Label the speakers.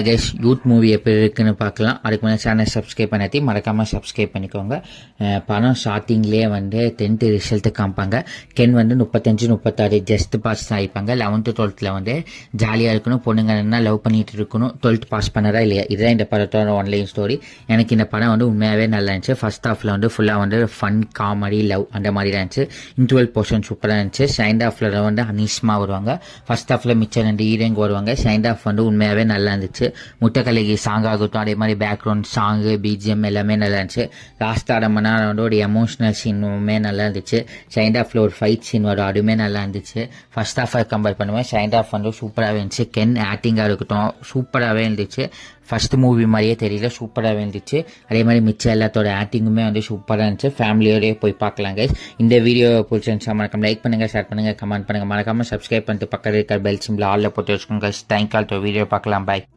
Speaker 1: Guys youth movie எப்படி இருக்குன்னு பார்க்கலாம். அதுக்கு முன்னாடி சேனல் சப்ஸ்கிரைப் பண்ணி மறக்காமல் சப்ஸ்கிரைப் பண்ணிக்கோங்க. படம் ஸ்டார்டிங்லேயே 10th ரிசல்ட்டு காமிப்பாங்க. Ken 35-36 just pass ஆகிப்பாங்க. 11th 12th ஜாலியாக இருக்கணும், பொண்ணுங்கன்னா லவ் பண்ணிட்டு இருக்கணும். 12th பாஸ் பண்ணதா இல்லையா, இதுதான் இந்த படத்தோட ஒன்லைன் ஸ்டோரி. எனக்கு இந்த படம் உண்மையாகவே நல்லா இருந்துச்சு. ஃபர்ஸ்ட் ஹாஃபில் ஃபுல்லாக ஃபன் காமெடி லவ் அந்த மாதிரி தான் இருந்துச்சு. இன்டர்வல் போர்ஷன் சூப்பராக இருந்துச்சு. செகண்ட் ஹாஃபில் அனிஷ்மா வருவாங்க. ஃபர்ஸ்ட் ஹாஃபில் மிச்சம் 2 ஹீரோயிங் வருவாங்க. செகண்ட் ஹாஃப் உண்மையாகவே நல்லா இருந்துச்சு. முட்டைக்கலைக்கு சாங் ஆகட்டும், அதே மாதிரி பேக்ரவுண்ட் சாங்கு பிஜிஎம் எல்லாமே நல்லா இருந்துச்சு. லாஸ்ட் 1/2 மணி நேரம் ஒரு எமோஷனல் சீனுமே நல்லா இருந்துச்சு. செகண்ட் ஹாஃப்ல ஒரு ஃபைட் சீன் வரும், அதுவுமே நல்லா இருந்துச்சு. ஃபர்ஸ்ட் ஹாஃபை கம்பேர் பண்ணுவேன் செகண்ட் ஹாஃப் சூப்பராகவே இருந்துச்சு. கென் ஆக்டிங்காக இருக்கட்டும் சூப்பராகவே இருந்துச்சு. ஃபர்ஸ்ட் மூவி மாதிரியே தெரியல, சூப்பராகவே இருந்துச்சு. அதே மாதிரி மிச்சம் எல்லாத்தோட ஆக்டிங்குமே சூப்பராக இருந்துச்சு. ஃபேமிலியோடய போய் பார்க்கலாம் கைஸ். இந்த வீடியோ பிடிச்சிருந்துச்சா மறக்காம லைக் பண்ணுங்கள், ஷேர் பண்ணுங்கள், கமெண்ட் பண்ணுங்கள். மறக்காமல் சப்ஸ்கிரைப் பண்ணிட்டு பக்கத்தில் இருக்கிற பெல் சிம்பிள் ஆலில் போட்டு வச்சுக்கோங்க கைஸ். தேங்க்யூ. வீடியோ பார்க்கலாம். பாய்.